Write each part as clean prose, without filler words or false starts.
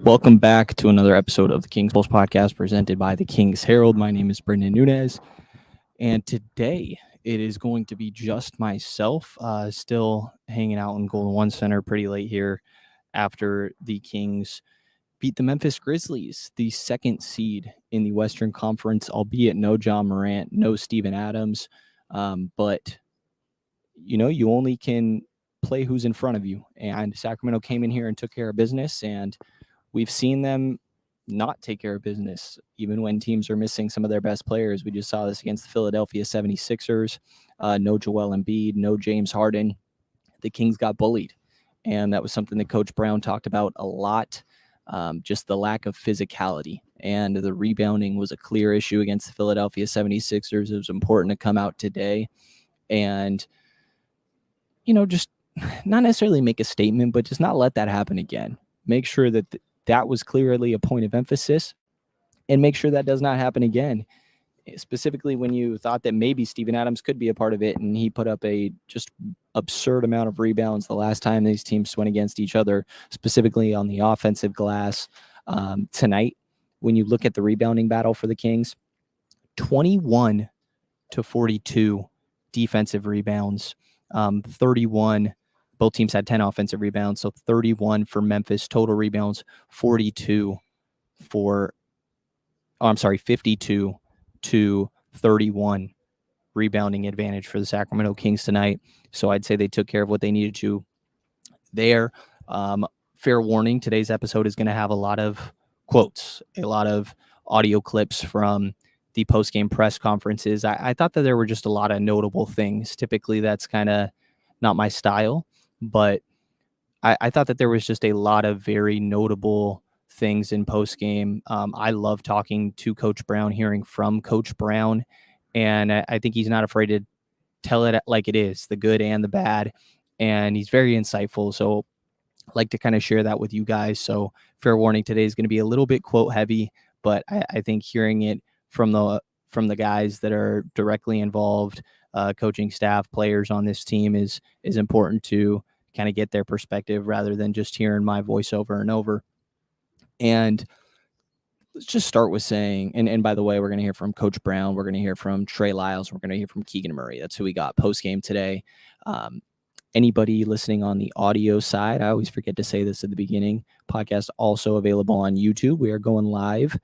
Welcome back to another episode of the Kings Pulse podcast presented by the Kings Herald. My name is Brendan Nunez, and today it is going to be just myself, still hanging out in Golden One Center pretty late here after the Kings beat the Memphis Grizzlies, the second seed in the Western Conference, albeit no John Morant, no Steven Adams, but you only can play who's in front of you, and Sacramento came in here and took care of business, and we've seen them not take care of business, even when teams are missing some of their best players. We just saw this against the Philadelphia 76ers. No Joel Embiid, no James Harden. The Kings got bullied, and that was something that Coach Brown talked about a lot, just the lack of physicality. And the rebounding was a clear issue against the Philadelphia 76ers. It was important to come out today and, just not necessarily make a statement, but just not let that happen again. Make sure that that was clearly a point of emphasis, and make sure that does not happen again. Specifically when you thought that maybe Steven Adams could be a part of it, and he put up a just absurd amount of rebounds the last time these teams went against each other, specifically on the offensive glass. Tonight, when you look at the rebounding battle for the Kings, 21 to 42 defensive rebounds, 31. Both teams had 10 offensive rebounds, so 31 for Memphis. Total rebounds, 52 to 31 rebounding advantage for the Sacramento Kings tonight. So I'd say they took care of what they needed to there. Fair warning, today's episode is going to have a lot of quotes, a lot of audio clips from the post-game press conferences. I thought that there were just a lot of notable things. Typically, that's kind of not my style, but I thought that there was just a lot of very notable things in post-game. I love talking to Coach Brown, hearing from Coach Brown, and I think he's not afraid to tell it like it is, the good and the bad, and he's very insightful. So I'd like to kind of share that with you guys. So fair warning, today is going to be a little bit quote heavy, but I think hearing it from the guys that are directly involved, coaching staff, players on this team is important to kind of get their perspective rather than just hearing my voice over and over. And let's just start with saying, and by the way, we're going to hear from Coach Brown. We're going to hear from Trey Lyles. We're going to hear from Keegan Murray. That's who we got post-game today. Anybody listening on the audio side, I always forget to say this at the beginning, podcast also available on YouTube. We are going live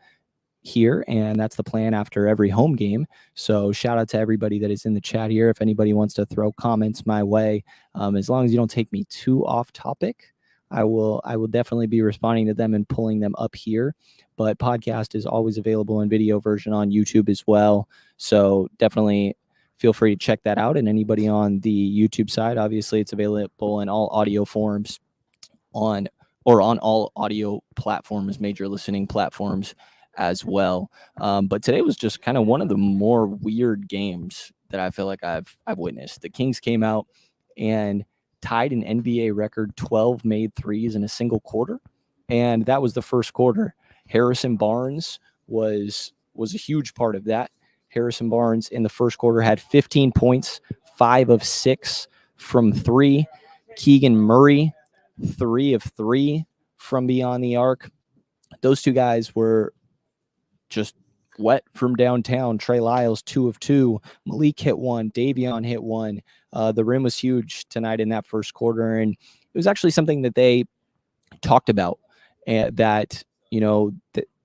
here, and that's the plan after every home game. So shout out to everybody that is in the chat here. If anybody wants to throw comments my way, as long as you don't take me too off topic, I will definitely be responding to them and pulling them up here. But podcast is always available in video version on YouTube as well. So definitely feel free to check that out. And anybody on the YouTube side, obviously it's available in all audio forms on all audio platforms, major listening platforms as well. But today was just kind of one of the more weird games that I feel like I've witnessed. The Kings came out and tied an NBA record 12 made threes in a single quarter, and that was the first quarter. Harrison Barnes was a huge part of that. Harrison Barnes in the first quarter had 15 points, 5 of 6 from 3. Keegan Murray, 3 of 3 from beyond the arc. Those two guys were just wet from downtown. Trey Lyles, 2 of 2. Malik hit 1. Davion hit 1. The rim was huge tonight in that first quarter, and it was actually something that they talked about, that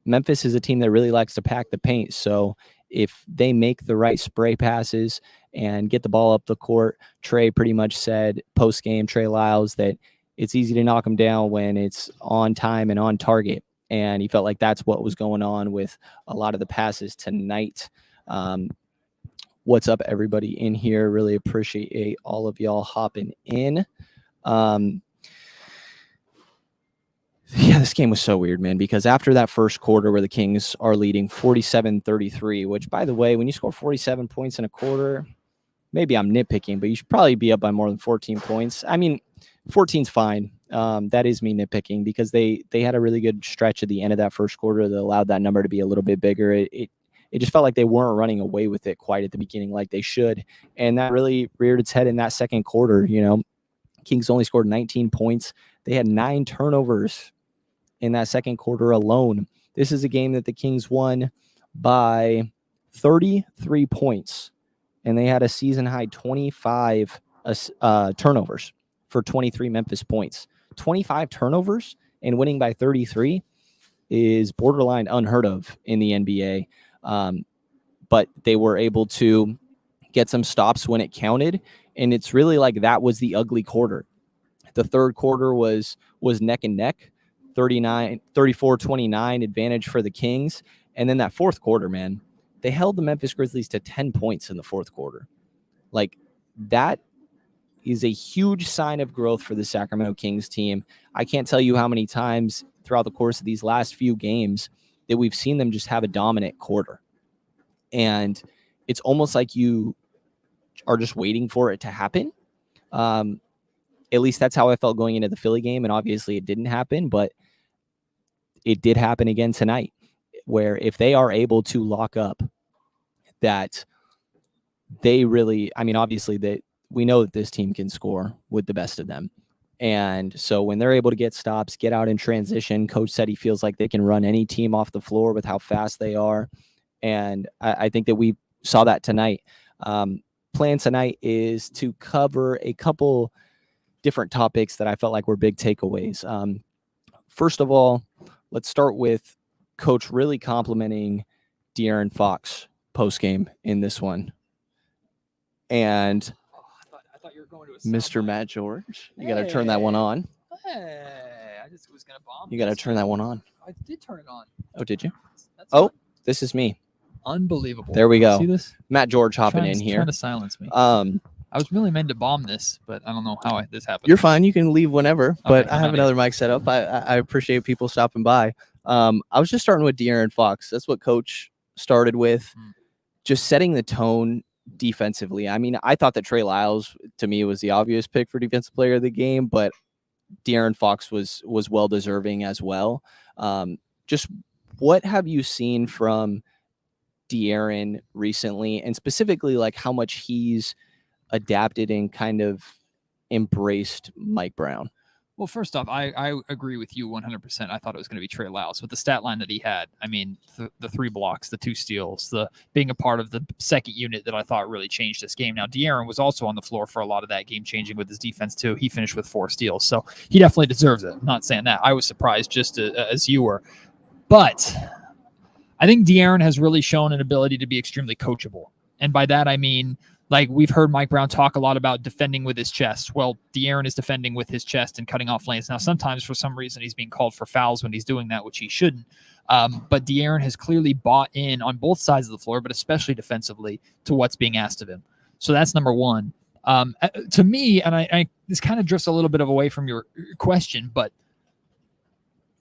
Memphis is a team that really likes to pack the paint. So if they make the right spray passes and get the ball up the court, Trey pretty much said post-game, Trey Lyles, that it's easy to knock them down when it's on time and on target. And he felt like that's what was going on with a lot of the passes tonight. What's up, everybody in here? Really appreciate all of y'all hopping in. Yeah, this game was so weird, man, because after that first quarter where the Kings are leading 47-33, which, by the way, when you score 47 points in a quarter, maybe I'm nitpicking, but you should probably be up by more than 14 points. I mean, 14's fine. That is me nitpicking because they had a really good stretch at the end of that first quarter that allowed that number to be a little bit bigger. It just felt like they weren't running away with it quite at the beginning like they should, and that really reared its head in that second quarter. Kings only scored 19 points. They had 9 turnovers in that second quarter alone. This is a game that the Kings won by 33 points, and they had a season-high 25 turnovers for 23 Memphis points. 25 turnovers and winning by 33 is borderline unheard of in the NBA. But they were able to get some stops when it counted, and it's really like that was the ugly quarter. The third quarter was neck and neck, 34-29 advantage for the Kings. And then that fourth quarter, man, they held the Memphis Grizzlies to 10 points in the fourth quarter. Like, that is a huge sign of growth for the Sacramento Kings team. I can't tell you how many times throughout the course of these last few games that we've seen them just have a dominant quarter. And it's almost like you are just waiting for it to happen. At least that's how I felt going into the Philly game. And obviously it didn't happen, but it did happen again tonight, where if they are able to lock up that they really, I mean, obviously that we know that this team can score with the best of them. And so when they're able to get stops, get out in transition, coach said he feels like they can run any team off the floor with how fast they are. And I think that we saw that tonight. Plan tonight is to cover a couple different topics that I felt like were big takeaways. First of all, let's start with coach really complimenting De'Aaron Fox post-game in this one. And I thought you were going to Mr. Matt George, you got to turn that one on. Hey, I just was going to bomb. You got to turn that one on. I did turn it on. Oh, did you? That's oh, fine. This is me. Unbelievable. There we go. See this? Matt George hopping in here. Trying to silence me. I was really meant to bomb this, but I don't know how this happened. You're fine. You can leave whenever, but Okay, I have another mic set up. I appreciate people stopping by. I was just starting with De'Aaron Fox. That's what coach started with, just setting the tone defensively. I mean, I thought that Trey Lyles, to me, was the obvious pick for defensive player of the game, but De'Aaron Fox was well deserving as well. Just what have you seen from De'Aaron recently, and specifically like how much he's adapted and kind of embraced Mike Brown? Well, first off, I agree with you 100%. I thought it was going to be Trey Lyles with the stat line that he had. I mean, the 3 blocks, the 2 steals, the being a part of the second unit that I thought really changed this game. Now, De'Aaron was also on the floor for a lot of that game, changing with his defense too. He finished with 4 steals, so he definitely deserves it. I'm not saying that. I was surprised just as you were. But I think De'Aaron has really shown an ability to be extremely coachable. And by that, I mean, like, we've heard Mike Brown talk a lot about defending with his chest. Well, De'Aaron is defending with his chest and cutting off lanes. Now, sometimes for some reason he's being called for fouls when he's doing that, which he shouldn't. But De'Aaron has clearly bought in on both sides of the floor, but especially defensively, to what's being asked of him. So that's number one. To me, and this kind of drifts a little bit away from your question, but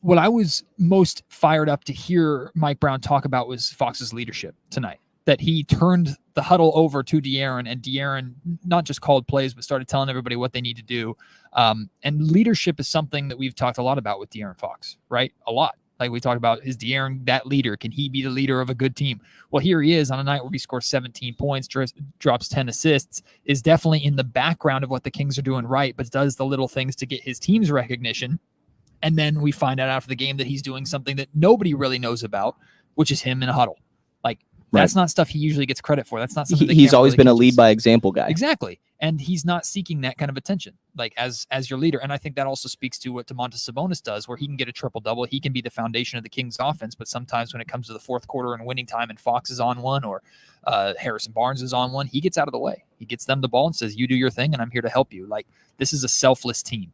what I was most fired up to hear Mike Brown talk about was Fox's leadership tonight. That he turned the huddle over to De'Aaron, and De'Aaron not just called plays, but started telling everybody what they need to do. And leadership is something that we've talked a lot about with De'Aaron Fox, right? A lot. Like we talked about, is De'Aaron that leader? Can he be the leader of a good team? Well, here he is on a night where he scores 17 points, drops 10 assists, is definitely in the background of what the Kings are doing right, but does the little things to get his team's recognition. And then we find out after the game that he's doing something that nobody really knows about, which is him in a huddle. Like, that's not stuff he usually gets credit for. That's not something he's always been a lead by example guy. Exactly. And he's not seeking that kind of attention, like as your leader. And I think that also speaks to what Domantas Sabonis does, where he can get a triple-double. He can be the foundation of the Kings offense, but sometimes when it comes to the fourth quarter and winning time and Fox is on one or Harrison Barnes is on one, he gets out of the way. He gets them the ball and says, you do your thing and I'm here to help you. Like, this is a selfless team.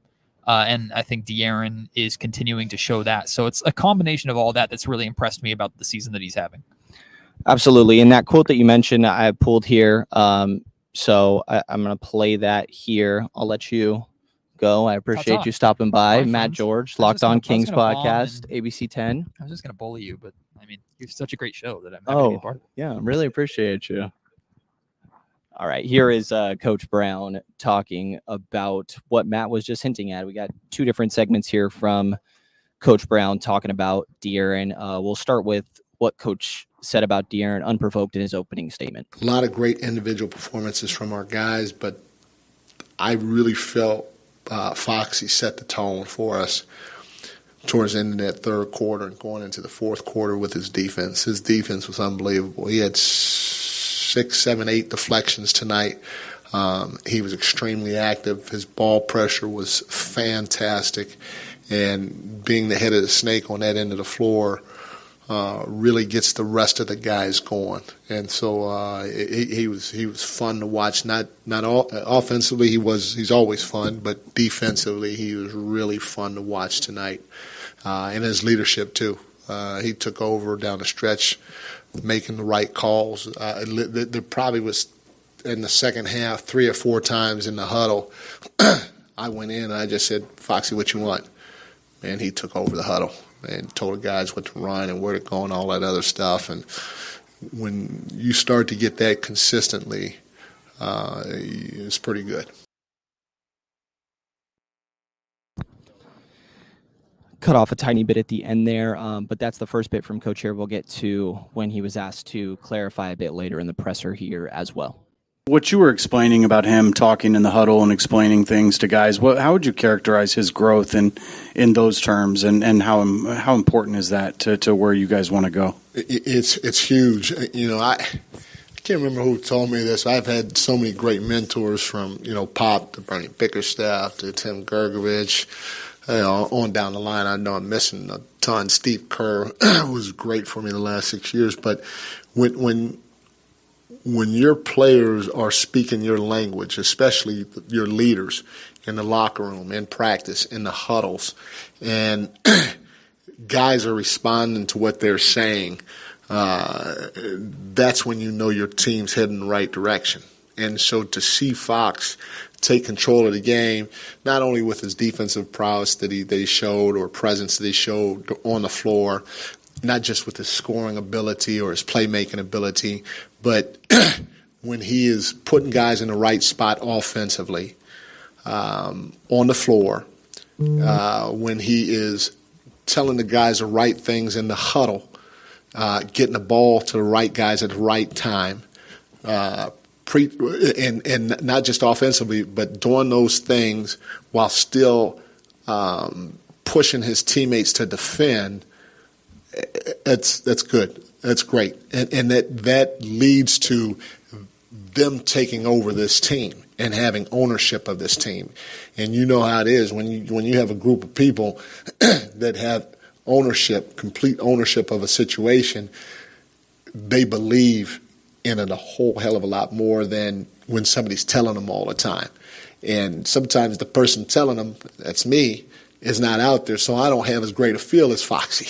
And I think De'Aaron is continuing to show that. So it's a combination of all that that's really impressed me about the season that he's having. Absolutely. And that quote that you mentioned, I pulled here. So I'm going to play that here. I'll let you go. I appreciate you stopping by. Matt George, Locked On Kings podcast, ABC 10. I was just going to bully you, but I mean, you're such a great show that I'm happy to be a part of it. Yeah, I really appreciate you. All right, here is Coach Brown talking about what Matt was just hinting at. We got 2 different segments here from Coach Brown talking about De'Aaron. We'll start with what Coach said about De'Aaron unprovoked in his opening statement. A lot of great individual performances from our guys, but I really felt Foxy set the tone for us. towards the end of that third quarter and going into the fourth quarter with his defense. His defense was unbelievable. He had 6, 7, 8 deflections tonight. He was extremely active. His ball pressure was fantastic. And being the head of the snake on that end of the floor really gets the rest of the guys going. And so he was fun to watch. Not all, offensively he's always fun, but defensively he was really fun to watch tonight. And his leadership too. He took over down the stretch, making the right calls. There probably was in the second half 3 or 4 times in the huddle. I went in and I just said, "Foxy, what you want?" And he took over the huddle and told the guys what to run and where to go and all that other stuff. And when you start to get that consistently, it's pretty good. Cut off a tiny bit at the end there, but that's the first bit from Coach here. We'll get to when he was asked to clarify a bit later in the presser here as well. What you were explaining about him talking in the huddle and explaining things to guys, how would you characterize his growth in those terms, and how important is that to where you guys want to go? It's huge. I can't remember who told me this. I've had so many great mentors from, Pop to Bernie Bickerstaff to Tim Gergovich, on down the line. I know I'm missing a ton. Steve Kerr was great for me the last 6 years. But when your players are speaking your language, especially your leaders in the locker room, in practice, in the huddles, and guys are responding to what they're saying, that's when you know your team's heading in the right direction. And so to see Fox take control of the game, not only with his defensive prowess that he showed or presence that he showed on the floor, not just with his scoring ability or his playmaking ability, but when he is putting guys in the right spot offensively on the floor, when he is telling the guys the right things in the huddle, getting the ball to the right guys at the right time, and not just offensively, but doing those things while still pushing his teammates to defend. That's good. That's great, and that leads to them taking over this team and having ownership of this team. And you know how it is when you have a group of people that have ownership, complete ownership of a situation. They believe in it a whole hell of a lot more than when somebody's telling them all the time. And sometimes the person telling them, that's me, is not out there, so I don't have as great a feel as Foxy.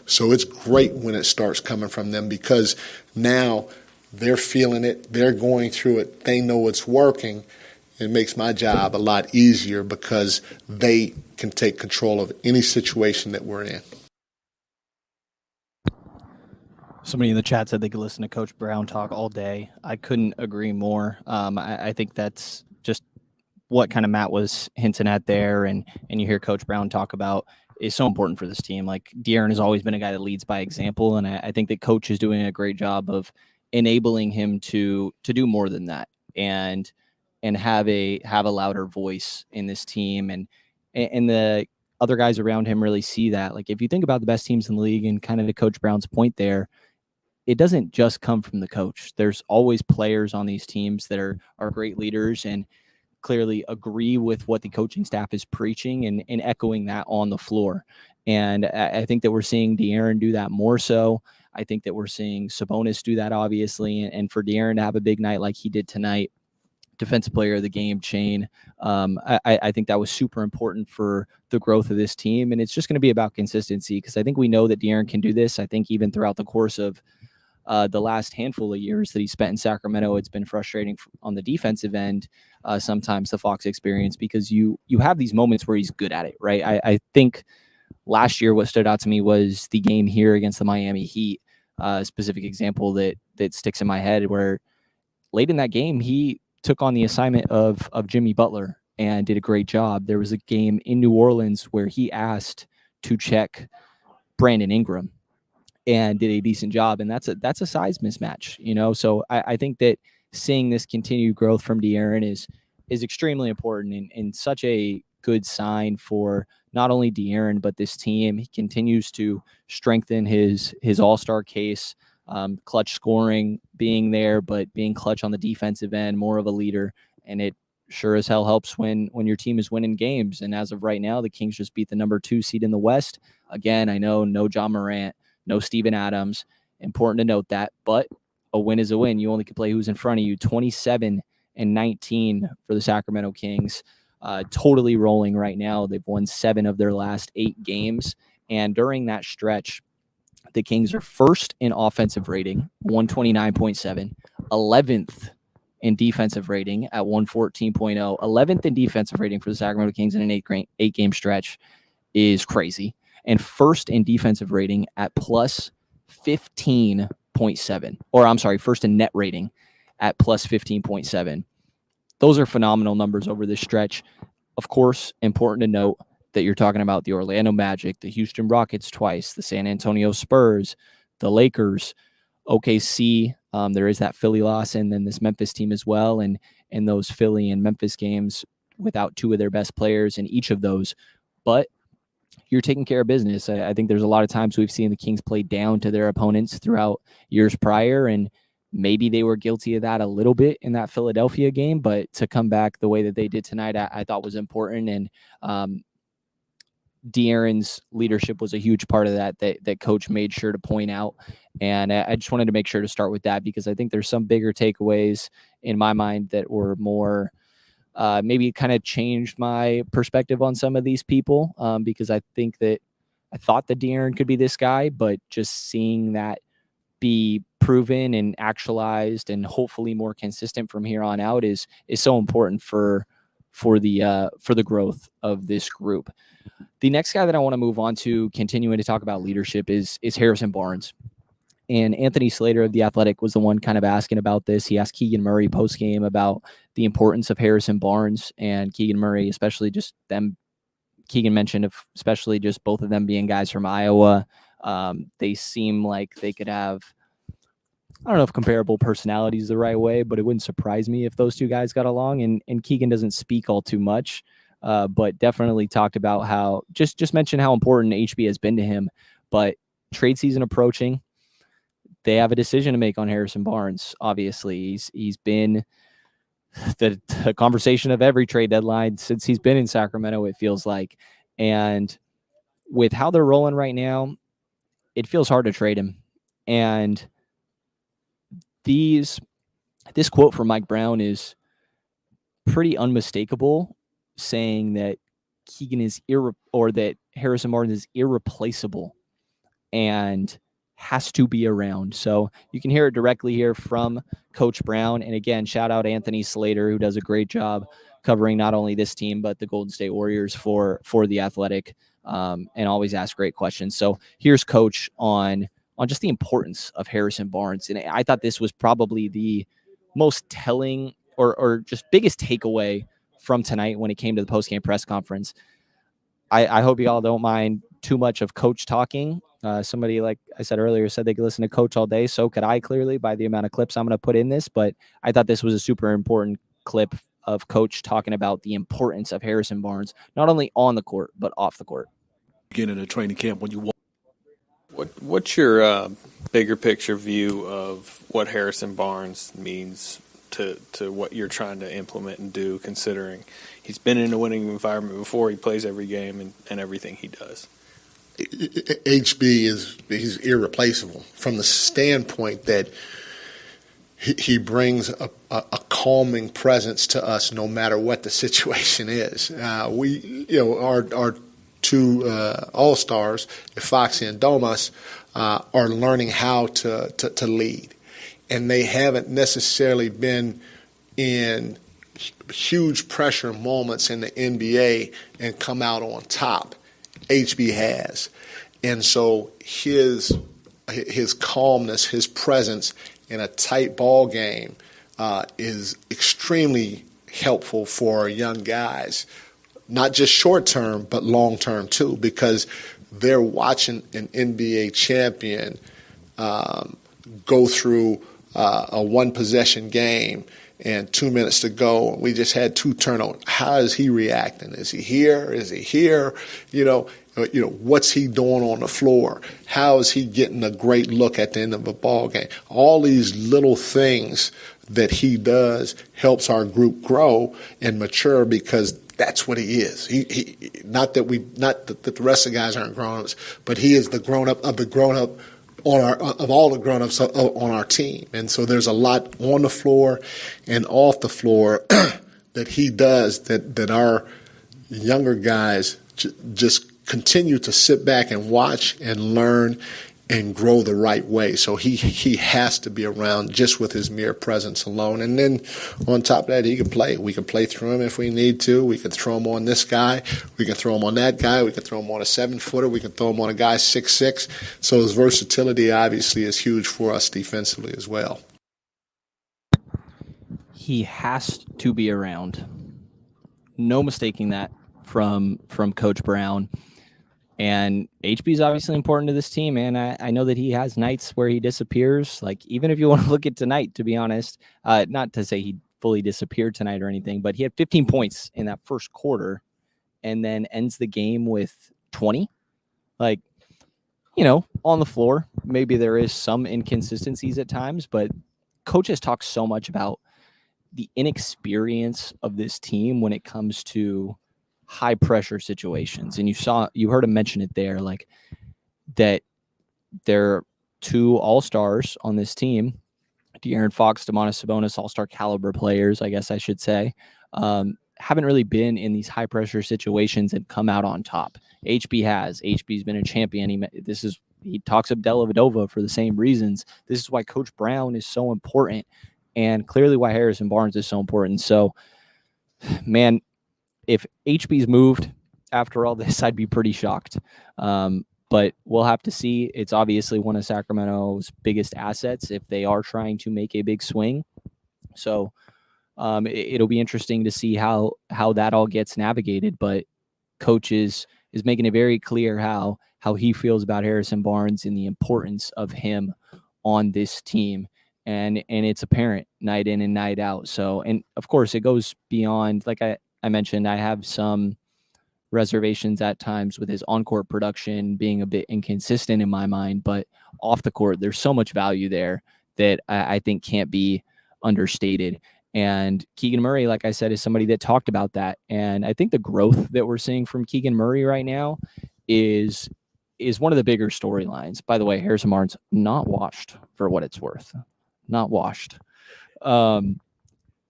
So it's great when it starts coming from them, because now they're feeling it, they're going through it, they know it's working. It makes my job a lot easier because they can take control of any situation that we're in. Somebody in the chat said they could listen to Coach Brown talk all day. I couldn't agree more. I think that's just what kind of Matt was hinting at there, and you hear Coach Brown talk about is so important for this team. Like, De'Aaron has always been a guy that leads by example, and I think that Coach is doing a great job of enabling him to do more than that and have a louder voice in this team, and the other guys around him really see that. Like, if you think about the best teams in the league, and kind of to Coach Brown's point there, it doesn't just come from the coach. There's always players on these teams that are great leaders and clearly agree with what the coaching staff is preaching and echoing that on the floor. And I think that we're seeing De'Aaron do that more so. I think that we're seeing Sabonis do that, obviously. And for De'Aaron to have a big night like he did tonight, defensive player of the game, Chain, I think that was super important for the growth of this team. And it's just going to be about consistency, because I think we know that De'Aaron can do this. I think even throughout the course of the last handful of years that he spent in Sacramento, it's been frustrating on the defensive end, sometimes the Fox experience, because you have these moments where he's good at it, right? I think last year what stood out to me was the game here against the Miami Heat, a specific example that sticks in my head, where late in that game, he took on the assignment of Jimmy Butler and did a great job. There was a game in New Orleans where he asked to check Brandon Ingram and did a decent job. And that's a size mismatch, So I think that seeing this continued growth from De'Aaron is extremely important and such a good sign for not only De'Aaron, but this team. He continues to strengthen his all-star case, clutch scoring, being there, but being clutch on the defensive end, more of a leader. And it sure as hell helps when your team is winning games. And as of right now, the Kings just beat the number 2 seed in the West. Again, I know no John Morant, no Steven Adams. Important to note that, but a win is a win. You only can play who's in front of you. 27-19 for the Sacramento Kings. Totally rolling right now. They've won 7 of their last 8 games. And during that stretch, the Kings are first in offensive rating, 129.7, 11th in defensive rating at 114.0. 11th in defensive rating for the Sacramento Kings in an 8-game stretch is crazy. And first in defensive rating at plus 15.7. Or I'm sorry, first in net rating at plus 15.7. Those are phenomenal numbers over this stretch. Of course, important to note that you're talking about the Orlando Magic, the Houston Rockets twice, the San Antonio Spurs, the Lakers, OKC. There is that Philly loss, and then this Memphis team as well. And those Philly and Memphis games without 2 of their best players in each of those. But you're taking care of business. I think there's a lot of times we've seen the Kings play down to their opponents throughout years prior, and maybe they were guilty of that a little bit in that Philadelphia game, but to come back the way that they did tonight, I thought was important. And De'Aaron's leadership was a huge part of that Coach made sure to point out. And I just wanted to make sure to start with that because I think there's some bigger takeaways in my mind that were more maybe kind of changed my perspective on some of these people because I thought that De'Aaron could be this guy, but just seeing that be proven and actualized and hopefully more consistent from here on out is so important for the growth of this group. The next guy that I want to move on to, continuing to talk about leadership, is Harrison Barnes. And Anthony Slater of The Athletic was the one kind of asking about this. He asked Keegan Murray post-game about the importance of Harrison Barnes and Keegan Murray, especially just them. Keegan mentioned especially just both of them being guys from Iowa. They seem like they could have, I don't know if comparable personalities the right way, but it wouldn't surprise me if those 2 guys got along. And Keegan doesn't speak all too much, but definitely talked about how, just mentioned how important HB has been to him. But trade season approaching, they have a decision to make on Harrison Barnes. Obviously, he's been the conversation of every trade deadline since he's been in Sacramento, it feels like. And with how they're rolling right now, it feels hard to trade him. And this quote from Mike Brown is pretty unmistakable, saying that Keegan is that Harrison Barnes is irreplaceable and has to be around. So you can hear it directly here from Coach Brown. And again, shout out Anthony Slater, who does a great job covering not only this team, but the Golden State Warriors for The Athletic, and always ask great questions. So here's Coach on just the importance of Harrison Barnes. And I thought this was probably the most telling or just biggest takeaway from tonight when it came to the post-game press conference. I hope you all don't mind too much of Coach talking. Somebody, like I said earlier, said they could listen to Coach all day. So could I, clearly, by the amount of clips I'm going to put in this. But I thought this was a super important clip of Coach talking about the importance of Harrison Barnes, not only on the court, but off the court. Beginning of training camp when you walk. What's your bigger picture view of what Harrison Barnes means to what you're trying to implement and do, considering he's been in a winning environment before, he plays every game and everything he does? HB he's irreplaceable from the standpoint that he brings a calming presence to us no matter what the situation is. Our 2 all-stars, Foxy and Domas, are learning how to lead. And they haven't necessarily been in huge pressure moments in the NBA and come out on top. HB has. And so his calmness, his presence in a tight ball game is extremely helpful for young guys, not just short term, but long term too, because they're watching an NBA champion go through a one possession game and 2 minutes to go. We just had 2 turnovers. How is he reacting? Is he here? Is he here? What's he doing on the floor? How is he getting a great look at the end of a ball game? All these little things that he does helps our group grow and mature, because that's what he is. He not that the rest of the guys aren't grown-ups, but he is the grown-up of the grown-up of all the grown-ups on our team. And so there's a lot on the floor and off the floor that he does that our younger guys just continue to sit back and watch and learn and grow the right way. So he has to be around just with his mere presence alone. And then on top of that, he can play. We can play through him if we need to. We can throw him on this guy. We can throw him on that guy. We can throw him on a 7-footer. We can throw him on a guy 6'6". So his versatility obviously is huge for us defensively as well. He has to be around. No mistaking that from Coach Brown. And HB is obviously important to this team, man. I know that he has nights where he disappears. Like, even if you want to look at tonight, to be honest, not to say he fully disappeared tonight or anything, but he had 15 points in that first quarter and then ends the game with 20. Like, on the floor, maybe there is some inconsistencies at times, but Coach has talked so much about the inexperience of this team when it comes to high pressure situations. And you heard him mention it there, like that there are 2 all-stars on this team, De'Aaron Fox, Domantas Sabonis, all-star caliber players, I guess I should say, haven't really been in these high pressure situations and come out on top. HB has. HB's been a champion. He talks up Dellavedova for the same reasons. This is why Coach Brown is so important, and clearly why Harrison Barnes is so important. So, man, if HB's moved after all this, I'd be pretty shocked. But we'll have to see. It's obviously one of Sacramento's biggest assets if they are trying to make a big swing. So it'll be interesting to see how that all gets navigated. But Coach is making it very clear how he feels about Harrison Barnes and the importance of him on this team. And it's apparent night in and night out. So, and of course it goes beyond, like I mentioned, I have some reservations at times with his on-court production being a bit inconsistent in my mind, but off the court, there's so much value there that I think can't be understated. And Keegan Murray, like I said, is somebody that talked about that. And I think the growth that we're seeing from Keegan Murray right now is one of the bigger storylines. By the way, Harrison Barnes, not washed for what it's worth. Not washed.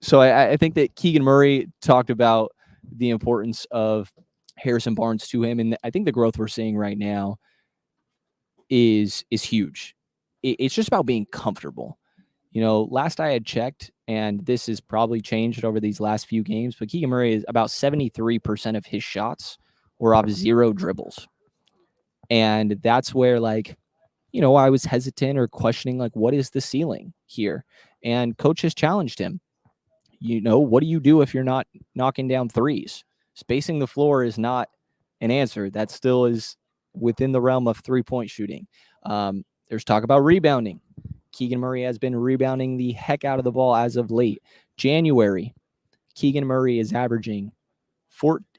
So I think that Keegan Murray talked about the importance of Harrison Barnes to him. And I think the growth we're seeing right now is huge. It's just about being comfortable. Last I had checked, and this has probably changed over these last few games, but Keegan Murray is about 73% of his shots were off 0 dribbles. And that's where, I was hesitant or questioning, what is the ceiling here? And Coach has challenged him. What do you do if you're not knocking down threes? Spacing the floor is not an answer. That still is within the realm of 3-point shooting. There's talk about rebounding. Keegan Murray has been rebounding the heck out of the ball as of late. January, Keegan Murray is averaging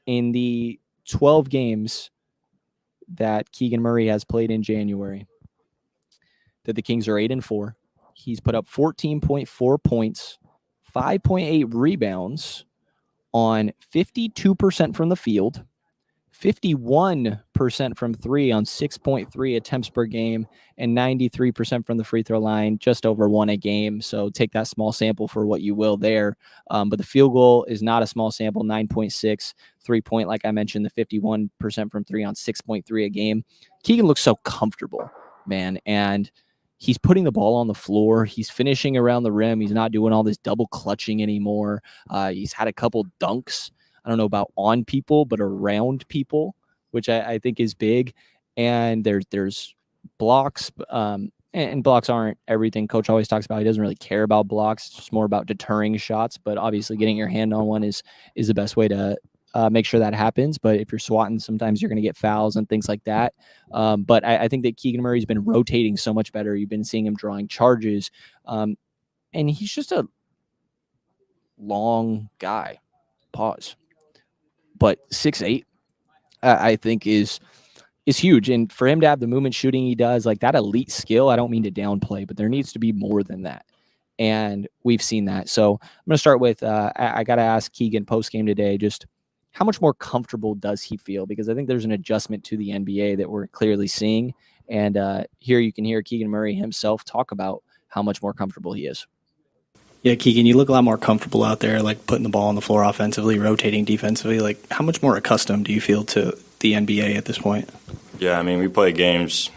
in the 12 games that Keegan Murray has played in January, that the Kings are 8-4. He's put up 14.4 points, 5.8 rebounds on 52% from the field, 51% from 3 on 6.3 attempts per game, and 93% from the free throw line, just over 1 a game. So take that small sample for what you will there. But the field goal is not a small sample, 9.6. 3-point, like I mentioned, the 51% from 3 on 6.3 a game. Keegan looks so comfortable, man. And he's putting the ball on the floor. He's finishing around the rim. He's not doing all this double clutching anymore. He's had a couple dunks. I don't know about on people, but around people, which I think is big. And there's blocks, and blocks aren't everything. Coach always talks about he doesn't really care about blocks. It's just more about deterring shots. But obviously getting your hand on one is the best way to make sure that happens. But if you're swatting, sometimes you're going to get fouls and things like that. But I think that Keegan Murray's been rotating so much better. You've been seeing him drawing charges. And he's just long guy. Pause. But 6'8", I think is huge. And for him to have the movement shooting he does, like that elite skill, I don't mean to downplay, but there needs to be more than that. And we've seen that. So I'm going to start with, I got to ask Keegan post-game today, just how much more comfortable does he feel? Because I think there's an adjustment to the NBA that we're clearly seeing. And here you can hear Keegan Murray himself talk about how much more comfortable he is. Yeah, Keegan, you look a lot more comfortable out there, like putting the ball on the floor offensively, rotating defensively. Like, how much more accustomed do you feel to the NBA at this point? Yeah, I mean, we play games.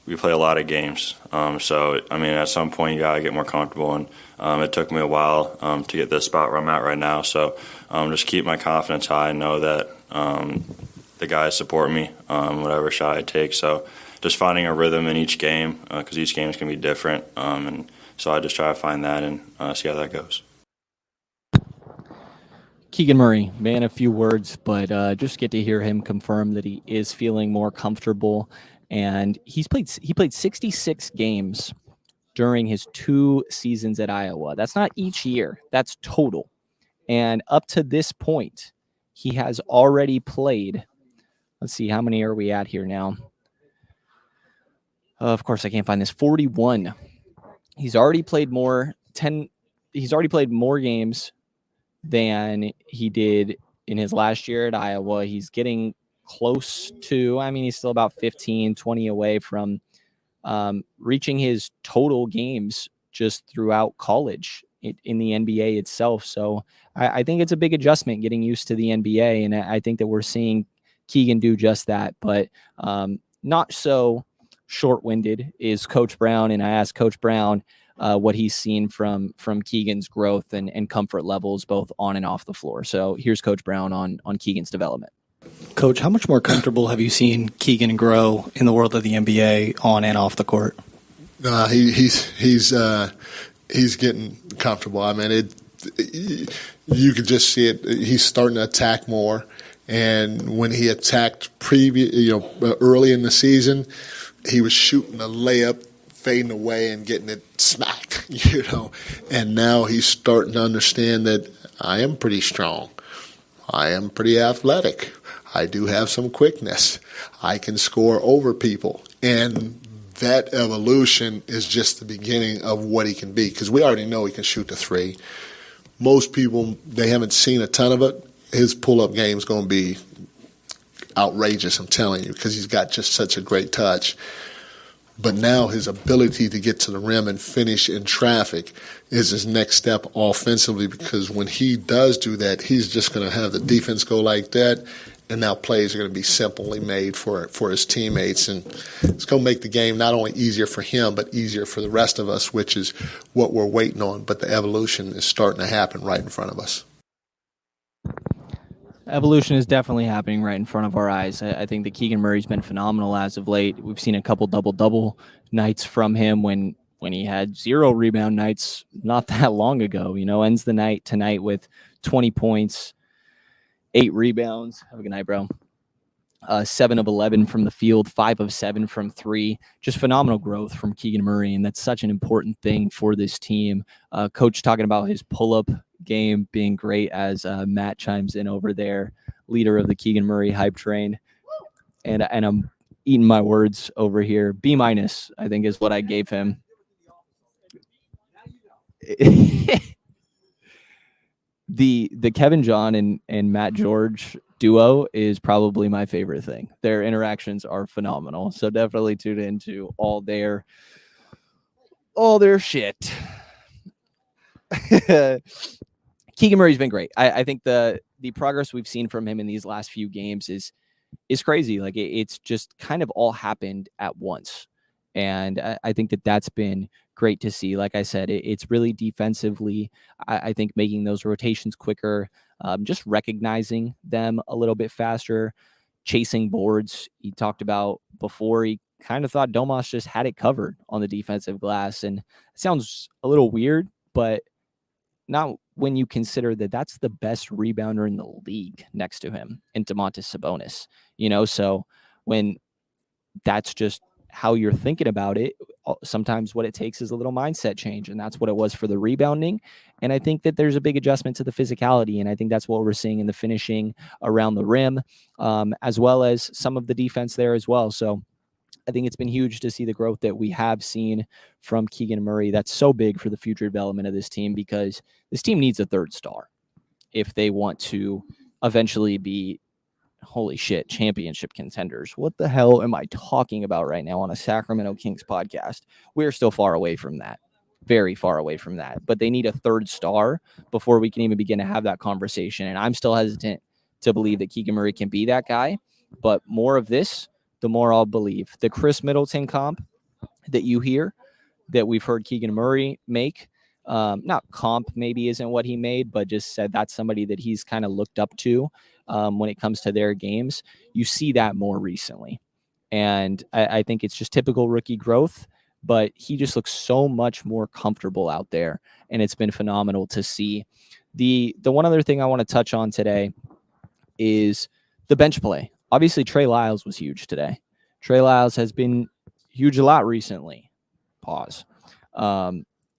We play a lot of games. So, I mean, at some point you got to get more comfortable. And it took me a while to get this spot where I'm at right now. So just keep my confidence high and know that the guys support me, whatever shot I take. So just finding a rhythm in each game because each game is going to be different. And so I just try to find that and see how that goes. Keegan Murray, man, a few words, but just get to hear him confirm that he is feeling more comfortable. And he played 66 games during his 2 seasons at Iowa. That's not each year. That's total. And up to this point, he has already played. Let's see, how many are we at here now? Of course, I can't find this. 41. He's already played more games than he did in his last year at Iowa. He's getting close to, I mean, he's still about 15, 20 away from reaching his total games just throughout college in the NBA itself. So I think it's a big adjustment getting used to the NBA. And I think that we're seeing Keegan do just that, but not so short-winded is Coach Brown. And I asked Coach Brown what he's seen from Keegan's growth and comfort levels, both on and off the floor. So here's Coach Brown on Keegan's development. Coach, how much more comfortable have you seen Keegan grow in the world of the NBA on and off the court? He's getting comfortable. I mean, you could just see it. He's starting to attack more. And when he attacked early in the season, he was shooting a layup, fading away and getting it smacked, And now he's starting to understand that I am pretty strong. I am pretty athletic. I do have some quickness. I can score over people. And that evolution is just the beginning of what he can be, because we already know he can shoot the 3. Most people, they haven't seen a ton of it. His pull-up game is going to be outrageous, I'm telling you, because he's got just such a great touch. But now his ability to get to the rim and finish in traffic is his next step offensively, because when he does do that, he's just going to have the defense go like that, and now plays are going to be simply made for his teammates. And it's going to make the game not only easier for him, but easier for the rest of us, which is what we're waiting on. But the evolution is starting to happen right in front of us. Evolution is definitely happening right in front of our eyes. I think that Keegan Murray's been phenomenal as of late. We've seen a couple double-double nights from him when he had 0 rebound nights not that long ago. Ends the night tonight with 20 points, 8 rebounds. Have a good night, bro. 7 of 11 from the field, 5 of 7 from 3. Just phenomenal growth from Keegan Murray, and that's such an important thing for this team. Coach talking about his pull-up game being great as Matt chimes in over there, leader of the Keegan Murray hype train. And I'm eating my words over here. B-, I think, is what I gave him. The Kevin John and Matt George duo is probably my favorite thing. Their interactions are phenomenal. So definitely tune into all their shit. Keegan Murray's been great. I think the progress we've seen from him in these last few games is crazy. Like it's just kind of all happened at once. And I think that's been great to see. Like I said, it's really defensively, I think making those rotations quicker, just recognizing them a little bit faster, chasing boards. He talked about before, he kind of thought Domas just had it covered on the defensive glass. And it sounds a little weird, but not when you consider that that's the best rebounder in the league next to him and Domantas Sabonis, so when that's just how you're thinking about it, sometimes what it takes is a little mindset change, and that's what it was for the rebounding. And I think that there's a big adjustment to the physicality, and I think that's what we're seeing in the finishing around the rim, as well as some of the defense there as well. So I think it's been huge to see the growth that we have seen from Keegan Murray. That's so big for the future development of this team, because this team needs a third star if they want to eventually be, holy shit, championship contenders. What the hell am I talking about right now on a Sacramento Kings podcast? We're still far away from that, very far away from that. But they need a third star before we can even begin to have that conversation. And I'm still hesitant to believe that Keegan Murray can be that guy. But more of this, the more I'll believe. The Chris Middleton comp that you hear, that we've heard Keegan Murray make, not comp maybe isn't what he made, but just said that's somebody that he's kind of looked up to when it comes to their games. You see that more recently. And I think it's just typical rookie growth, but he just looks so much more comfortable out there, and it's been phenomenal to see. The one other thing I want to touch on today is the bench play. Obviously, Trey Lyles was huge today. Trey Lyles has been huge a lot recently. Pause.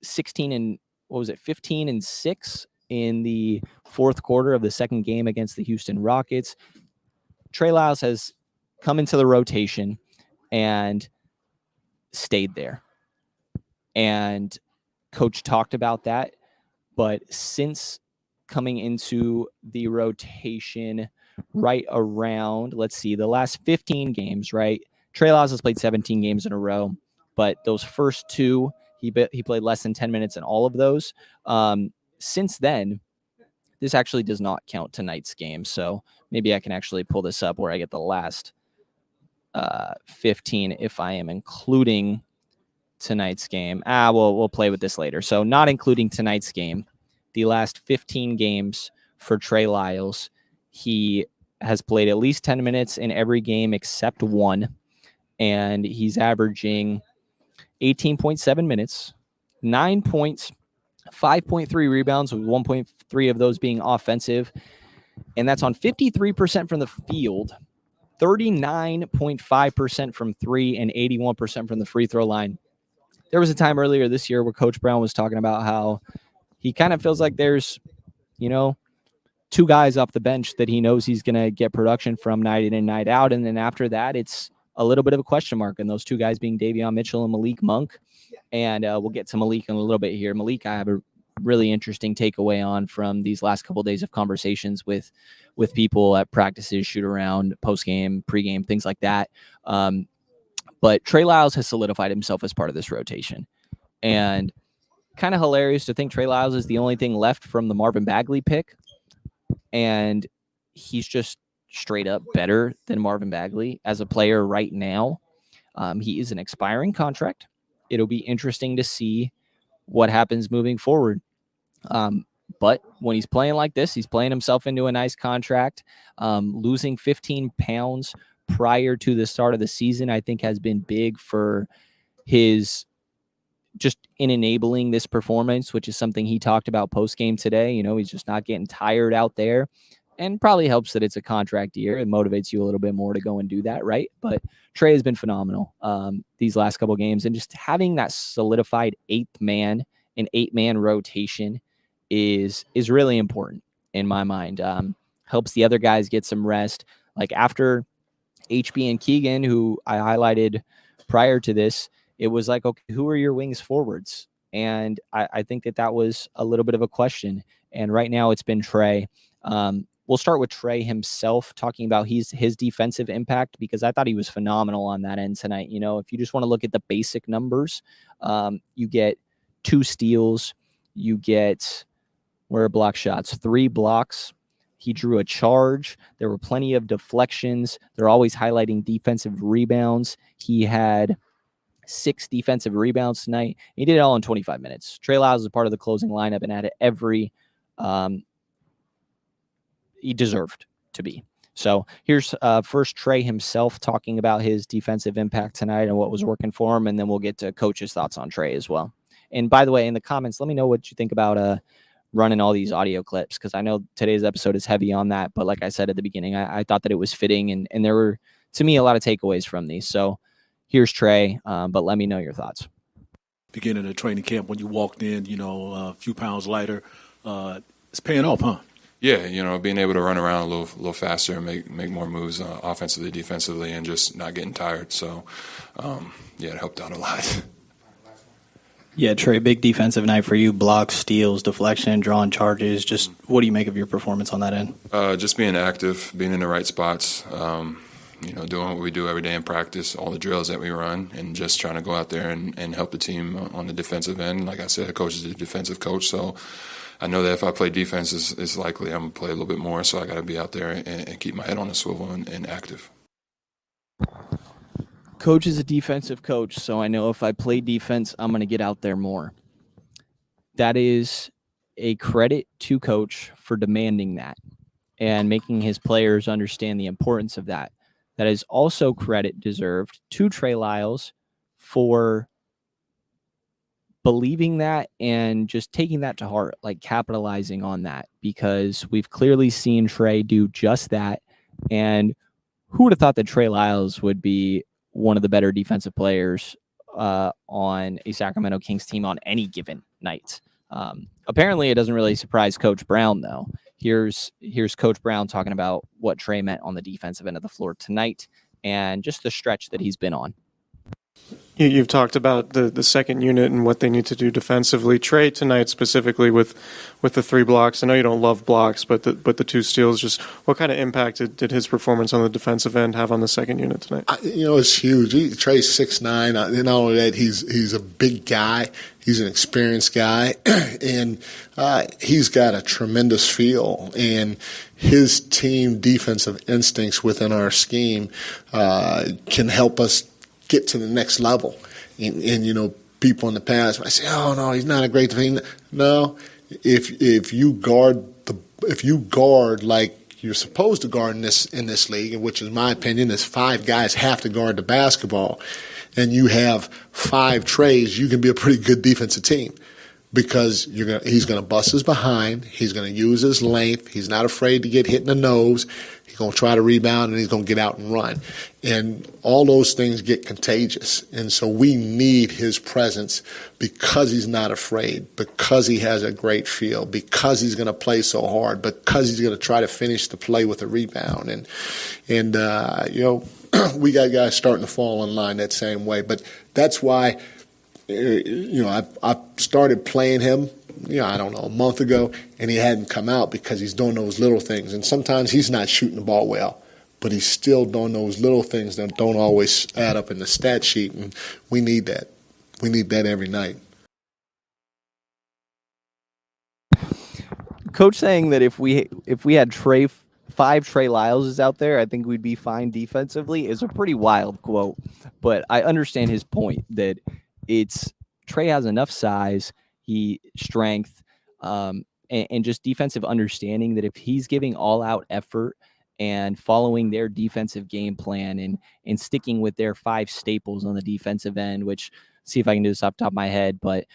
15 and 6 in the fourth quarter of the second game against the Houston Rockets. Trey Lyles has come into the rotation and stayed there. And coach talked about that. But since coming into the rotation right around, let's see, the last 15 games, right? Trey Lyles has played 17 games in a row, but those first two, he played less than 10 minutes in all of those. Since then, this actually does not count tonight's game. So maybe I can actually pull this up where I get the last 15 if I am including tonight's game. We'll play with this later. So not including tonight's game, the last 15 games for Trey Lyles, he has played at least 10 minutes in every game except one, and he's averaging 18.7 minutes, 9 points, 5.3 rebounds, with 1.3 of those being offensive, and that's on 53% from the field, 39.5% from three, and 81% from the free throw line. There was a time earlier this year where Coach Brown was talking about how he kind of feels like there's, two guys off the bench that he knows he's going to get production from night in and night out. And then after that, it's a little bit of a question mark. And those two guys being Davion Mitchell and Malik Monk. And we'll get to Malik in a little bit here. Malik, I have a really interesting takeaway on from these last couple of days of conversations with people at practices, shoot around, post-game, pre-game, things like that. But Trey Lyles has solidified himself as part of this rotation. And kind of hilarious to think Trey Lyles is the only thing left from the Marvin Bagley pick. And he's just straight up better than Marvin Bagley as a player right now. He is an expiring contract. It'll be interesting to see what happens moving forward. But when he's playing like this, he's playing himself into a nice contract. Losing 15 pounds prior to the start of the season, I think, has been big for his just in enabling this performance, which is something he talked about post-game today. He's just not getting tired out there, and probably helps that it's a contract year. It motivates you a little bit more to go and do that, right? But Trey has been phenomenal these last couple games, and just having that solidified eight-man rotation is really important in my mind. Helps the other guys get some rest. Like after HB and Keegan, who I highlighted prior to this, it was like, okay, who are your wings forwards? And I think that was a little bit of a question. And right now it's been Trey. We'll start with Trey himself, talking about his defensive impact, because I thought he was phenomenal on that end tonight. If you just want to look at the basic numbers, you get 2 steals, you get, where are block shots? 3 blocks. He drew a charge. There were plenty of deflections. They're always highlighting defensive rebounds. He had 6 defensive rebounds tonight. He did it all in 25 minutes. Trey Lyles is a part of the closing lineup and had every he deserved to be. So here's first Trey himself talking about his defensive impact tonight and what was working for him, and then we'll get to Coach's thoughts on Trey as well. And by the way, in the comments, let me know what you think about running all these audio clips, because I know today's episode is heavy on that. But like I said at the beginning, I thought that it was fitting, and there were, to me, a lot of takeaways from these. So here's Trey, but let me know your thoughts. beginning of training camp when you walked in, a few pounds lighter. It's paying off, huh? Yeah, being able to run around a little faster and make more moves offensively, defensively, and just not getting tired. So, it helped out a lot. Yeah, Trey, big defensive night for you. Blocks, steals, deflection, drawing charges. Just what do you make of your performance on that end? Just being active, being in the right spots, doing what we do every day in practice, all the drills that we run, and just trying to go out there and help the team on the defensive end. Like I said, the coach is a defensive coach, so I know that if I play defense, it's likely I'm going to play a little bit more, so I got to be out there and keep my head on the swivel and active. Coach is a defensive coach, so I know if I play defense, I'm going to get out there more. That is a credit to Coach for demanding that and making his players understand the importance of that. That is also credit deserved to Trey Lyles for believing that and just taking that to heart, like capitalizing on that, because we've clearly seen Trey do just that. And who would have thought that Trey Lyles would be one of the better defensive players on a Sacramento Kings team on any given night? Apparently, it doesn't really surprise Coach Brown, though. Here's Coach Brown talking about what Trey meant on the defensive end of the floor tonight and just the stretch that he's been on. You've talked about the second unit and what they need to do defensively. Trey tonight specifically with the 3 blocks. I know you don't love blocks, but the 2 steals. Just what kind of impact did his performance on the defensive end have on the second unit tonight? It's huge. Trey's 6'9". Not only that, he's a big guy. He's an experienced guy, and he's got a tremendous feel. And his team defensive instincts within our scheme can help us get to the next level. And people in the past might say, "Oh no, he's not a great defender." No, if you guard like you're supposed to guard in this league, which in my opinion is 5 guys have to guard the basketball, and you have 5 Treys, you can be a pretty good defensive team. Because he's going to bust his behind. He's going to use his length. He's not afraid to get hit in the nose. He's going to try to rebound, and he's going to get out and run. And all those things get contagious. And so we need his presence because he's not afraid, because he has a great feel, because he's going to play so hard, because he's going to try to finish the play with a rebound. And we got guys starting to fall in line that same way. But that's why – I started playing him, I don't know, a month ago, and he hadn't come out because he's doing those little things. And sometimes he's not shooting the ball well, but he's still doing those little things that don't always add up in the stat sheet, and we need that. We need that every night. Coach saying that if we had 5 Trey Lyles out there, I think we'd be fine defensively is a pretty wild quote. But I understand his point that Trey has enough size, strength, and just defensive understanding that if he's giving all out effort and following their defensive game plan and sticking with their 5 staples on the defensive end, which see if I can do this off the top of my head, but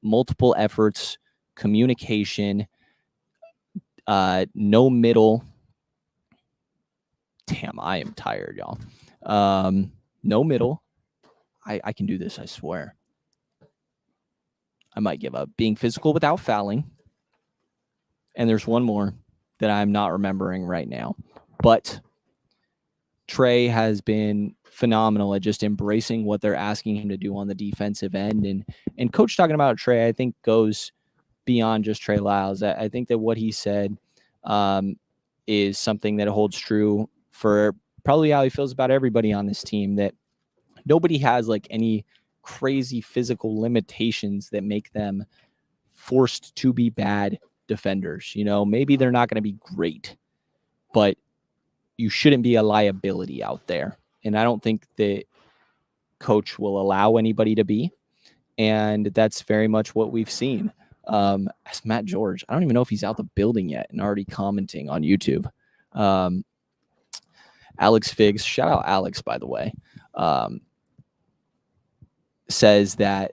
multiple efforts, communication, no middle. Damn, I am tired, y'all. No middle. I can do this, I swear. I might give up. Being physical without fouling. And there's one more that I'm not remembering right now. But Trey has been phenomenal at just embracing what they're asking him to do on the defensive end. And Coach talking about Trey, I think, goes beyond just Trey Lyles. I think that what he said is something that holds true for probably how he feels about everybody on this team, that nobody has like any crazy physical limitations that make them forced to be bad defenders. Maybe they're not going to be great, but you shouldn't be a liability out there. And I don't think that Coach will allow anybody to be. And that's very much what we've seen. As Matt George, I don't even know if he's out the building yet and already commenting on YouTube. Alex Figs, shout out Alex, by the way, says that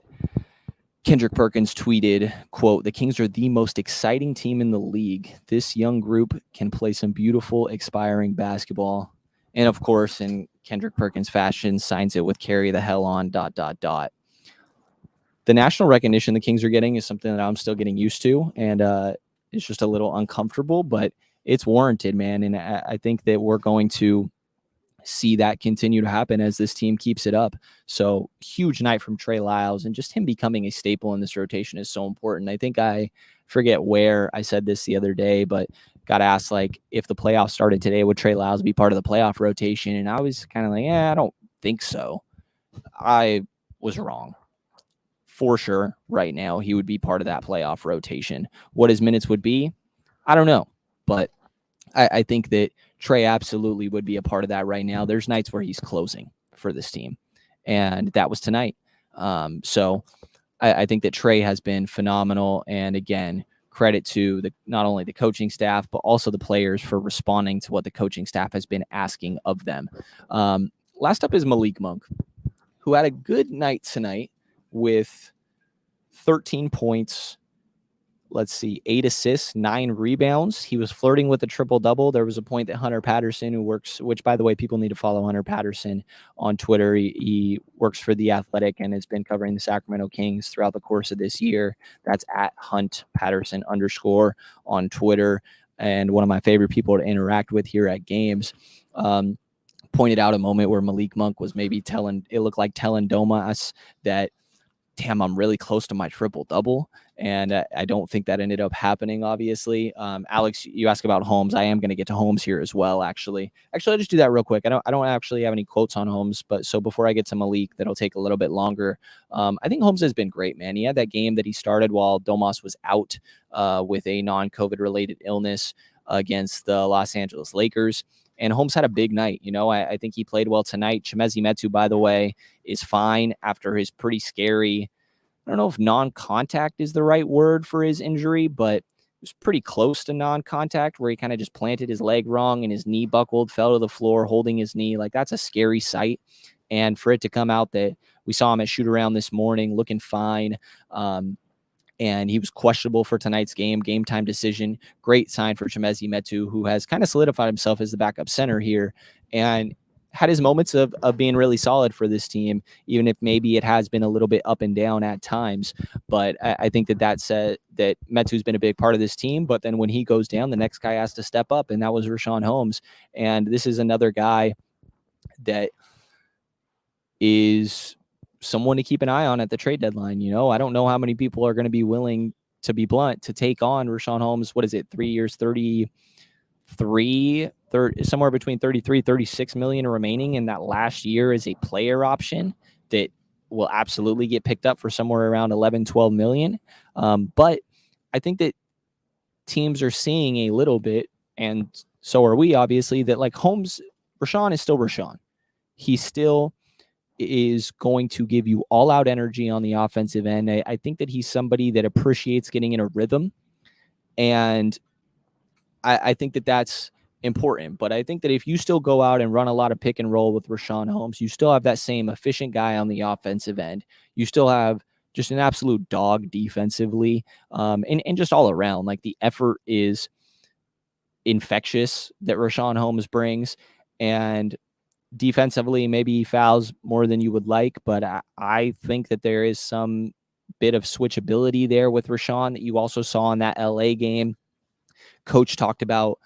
Kendrick Perkins tweeted, quote, "The Kings are the most exciting team in the league. This young group can play some beautiful, expiring basketball." And of course, in Kendrick Perkins fashion, signs it with "carry the hell on, ... the national recognition the Kings are getting is something that I'm still getting used to, and it's just a little uncomfortable, but it's warranted, man. And I think that we're going to see that continue to happen as this team keeps it up. So huge night from Trey Lyles, and just him becoming a staple in this rotation is so important. I think I forget where I said this the other day, but got asked, like, if the playoffs started today, would Trey Lyles be part of the playoff rotation? And I was kind of like, I don't think so. I was wrong. For sure, right now, he would be part of that playoff rotation. What his minutes would be, I don't know. But I think that Trey absolutely would be a part of that right now. There's nights where he's closing for this team, and that was tonight. So I think that Trey has been phenomenal. And again, credit to not only the coaching staff, but also the players for responding to what the coaching staff has been asking of them. Last up is Malik Monk, who had a good night tonight with 13 points. Let's see, 8 assists, 9 rebounds. He was flirting with a triple-double. There was a point that Hunter Patterson, who works, which, by the way, people need to follow Hunter Patterson on Twitter. He works for The Athletic and has been covering the Sacramento Kings throughout the course of this year. That's at Hunt Patterson _ on Twitter, and one of my favorite people to interact with here at games. Pointed out a moment where Malik Monk was maybe telling Domas that, damn, I'm really close to my triple-double. And I don't think that ended up happening, obviously. Alex, you asked about Holmes. I am going to get to Holmes here as well, actually. I'll just do that real quick. I don't actually have any quotes on Holmes, but so before I get to Malik, that'll take a little bit longer. I think Holmes has been great, man. He had that game that he started while Domas was out with a non-COVID-related illness against the Los Angeles Lakers. And Holmes had a big night. I think he played well tonight. Chimezie Metu, by the way, is fine after his pretty scary, I don't know if non-contact is the right word for his injury, but it was pretty close to non-contact, where he kind of just planted his leg wrong and his knee buckled, fell to the floor holding his knee. Like, that's a scary sight. And for it to come out that we saw him at shoot around this morning looking fine, and he was questionable for tonight's game time decision. Great sign for Chimezie Metu, who has kind of solidified himself as the backup center here and had his moments of being really solid for this team, even if maybe it has been a little bit up and down at times. But I think that said that Metu's been a big part of this team. But then when he goes down, the next guy has to step up, and that was Richaun Holmes. And this is another guy that is someone to keep an eye on at the trade deadline. I don't know how many people are going to be willing, to be blunt, to take on Richaun Holmes. What is it? 3 years, 30, somewhere between 33, 36 million remaining. And that last year is a player option that will absolutely get picked up for somewhere around 11, 12 million. But I think that teams are seeing a little bit, and so are we, obviously, that like Richaun is still Richaun. He still is going to give you all out energy on the offensive end. I think that he's somebody that appreciates getting in a rhythm. And I think that that's important. But I think that if you still go out and run a lot of pick and roll with Richaun Holmes, you still have that same efficient guy on the offensive end. You still have just an absolute dog defensively, and just all around. Like, the effort is infectious that Richaun Holmes brings. And defensively, maybe he fouls more than you would like, but I think that there is some bit of switchability there with Richaun that you also saw in that LA game. Coach talked about,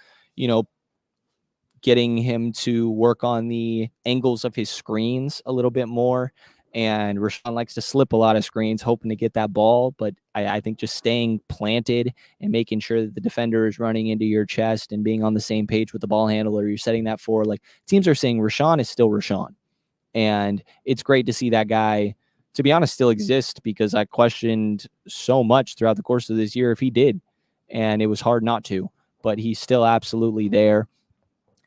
getting him to work on the angles of his screens a little bit more. And Richaun likes to slip a lot of screens, hoping to get that ball. But I think just staying planted and making sure that the defender is running into your chest and being on the same page with the ball handler, you're setting that for, like, teams are saying Richaun is still Richaun. And it's great to see that guy, to be honest, still exist, because I questioned so much throughout the course of this year if he did. And it was hard not to, but he's still absolutely there.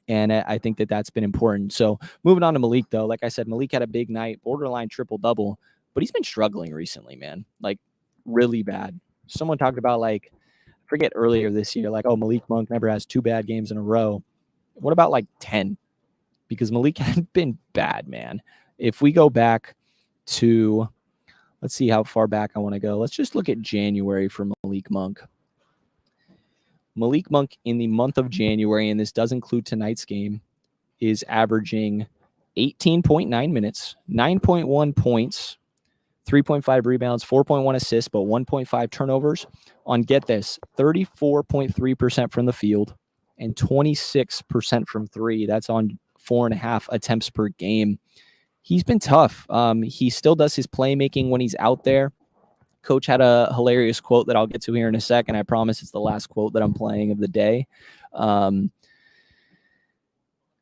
And I think that that's been important. So moving on to Malik, though, like I said, Malik had a big night, borderline triple-double, but he's been struggling recently, man, like really bad. Someone talked about, like, I forget earlier this year, like, oh, Malik Monk never has 2 bad games in a row. What about like 10? Because Malik had been bad, man. If we go back to, let's see how far back I want to go. Let's just look at January for Malik Monk. Malik Monk in the month of January, and this does include tonight's game, is averaging 18.9 minutes, 9.1 points, 3.5 rebounds, 4.1 assists, but 1.5 turnovers on, get this, 34.3% from the field and 26% from three. That's on 4.5 attempts per game. He's been tough. He still does his playmaking when he's out there. Coach had a hilarious quote that I'll get to here in a second. I promise it's the last quote that I'm playing of the day.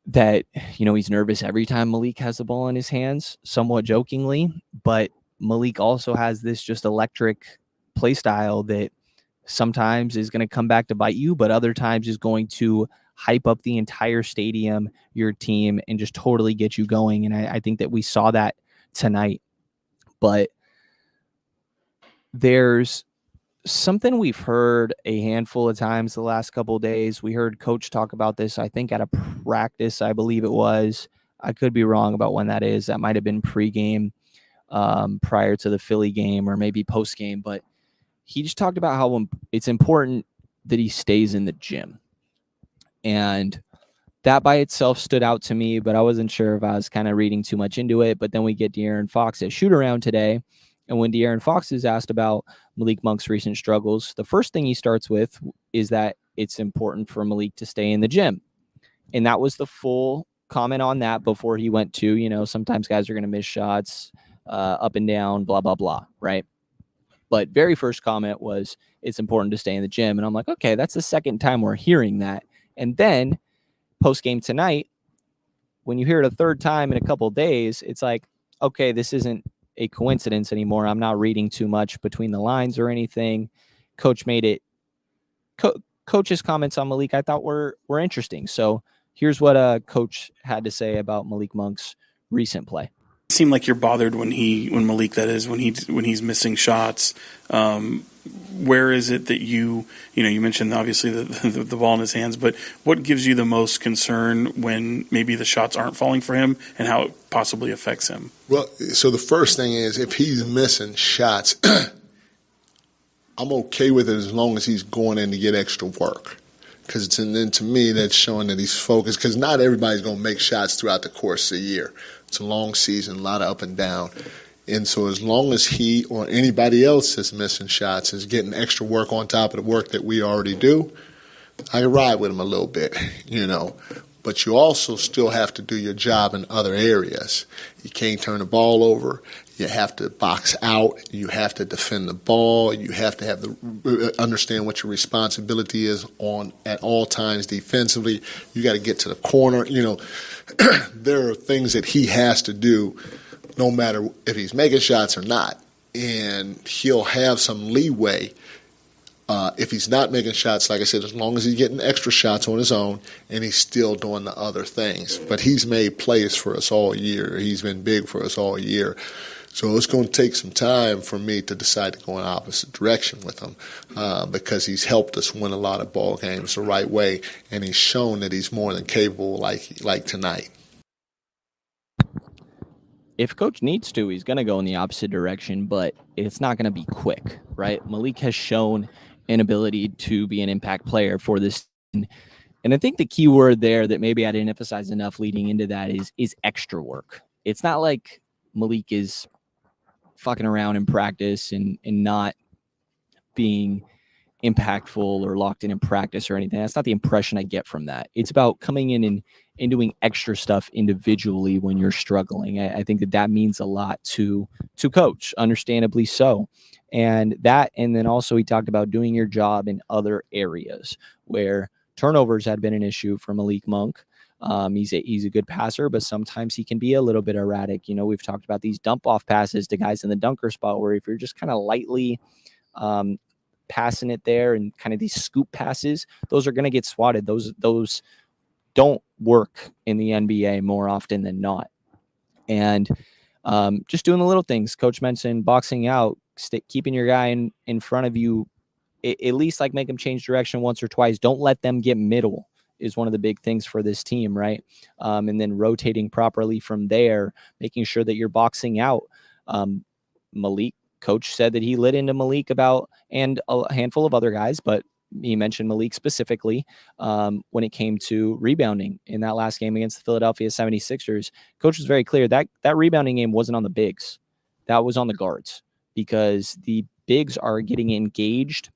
That, he's nervous every time Malik has the ball in his hands, somewhat jokingly, but Malik also has this just electric play style that sometimes is going to come back to bite you, but other times is going to hype up the entire stadium, your team, and just totally get you going. And I think that we saw that tonight. But there's something we've heard a handful of times the last couple of days. We heard Coach talk about this, I think, at a practice, I believe it was. I could be wrong about when that is. That might have been pregame, prior to the Philly game, or maybe postgame. But he just talked about how it's important that he stays in the gym. And that by itself stood out to me, but I wasn't sure if I was kind of reading too much into it. But then we get De'Aaron Fox at shoot around today. And when De'Aaron Fox is asked about Malik Monk's recent struggles, the first thing he starts with is that it's important for Malik to stay in the gym. And that was the full comment on that before he went to, sometimes guys are going to miss shots up and down, blah, blah, blah, right? But very first comment was it's important to stay in the gym. And I'm like, okay, that's the second time we're hearing that. And then post-game tonight, when you hear it a third time in a couple of days, it's like, okay, this isn't a coincidence anymore. I'm not reading too much between the lines or anything. Coach made it. Coach's comments on Malik I thought were interesting. So here's what Coach had to say about Malik Monk's recent play. It seemed like you're bothered when Malik, that is, when he's missing shots. Where is it that you mentioned obviously the ball in his hands, but what gives you the most concern when maybe the shots aren't falling for him and how it possibly affects him? Well, so the first thing is if he's missing shots, I'm okay with it as long as he's going in to get extra work. Because then to me, that's showing that he's focused. Because not everybody's going to make shots throughout the course of the year. It's a long season, a lot of up and down. And so as long as he or anybody else that's missing shots is getting extra work on top of the work that we already do, I can ride with him a little bit, But you also still have to do your job in other areas. You can't turn the ball over. You have to box out. You have to defend the ball. You have to have understand what your responsibility is at all times defensively. You got to get to the corner. There are things that he has to do no matter if he's making shots or not. And he'll have some leeway if he's not making shots, like I said, as long as he's getting extra shots on his own and he's still doing the other things. But he's made plays for us all year. He's been big for us all year. So it's going to take some time for me to decide to go in the opposite direction with him because he's helped us win a lot of ball games the right way, and he's shown that he's more than capable like tonight. If Coach needs to, he's going to go in the opposite direction, but it's not going to be quick, right? Malik has shown an ability to be an impact player for this team. And I think the key word there that maybe I didn't emphasize enough leading into that is extra work. It's not like Malik is fucking around in practice and not being impactful or locked in practice or anything. That's not the impression I get from that. It's about coming in and doing extra stuff individually when you're struggling. I think that means a lot to Coach, understandably so. And then also he talked about doing your job in other areas where turnovers had been an issue for Malik Monk. He's a good passer, but sometimes he can be a little bit erratic. We've talked about these dump off passes to guys in the dunker spot where if you're just kind of lightly passing it there and kind of these scoop passes, those are going to get swatted. Those don't work in the NBA more often than not. And just doing the little things. Coach mentioned boxing out, keeping your guy in front of you, at least like make them change direction once or twice. Don't let them get middle is one of the big things for this team, right? And then rotating properly from there, making sure that you're boxing out. Malik, Coach said that he lit into Malik and a handful of other guys, but he mentioned Malik specifically when it came to rebounding in that last game against the Philadelphia 76ers. Coach was very clear that rebounding game wasn't on the bigs. that was on the guards, because the bigs are getting engaged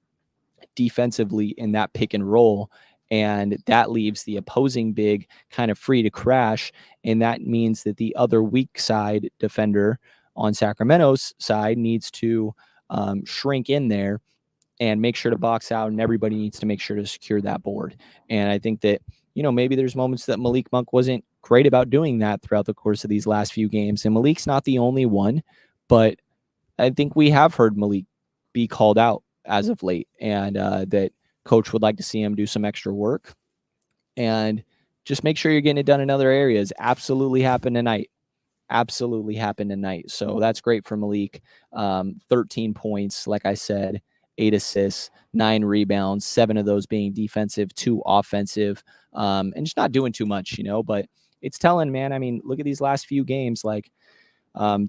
defensively in that pick and roll, and that leaves the opposing big kind of free to crash, and that means that the other weak side defender on Sacramento's side needs to shrink in there and make sure to box out, and everybody needs to make sure to secure that board. And I think that, maybe there's moments that Malik Monk wasn't great about doing that throughout the course of these last few games. And Malik's not the only one, but I think we have heard Malik be called out as of late, and that coach would like to see him do some extra work and just make sure you're getting it done in other areas. Absolutely happened tonight. So that's great for Malik. 13 points, like I said, 8 assists, 9 rebounds, 7 of those being defensive, 2 offensive, and just not doing too much, but it's telling, man. I mean, look at these last few games. Like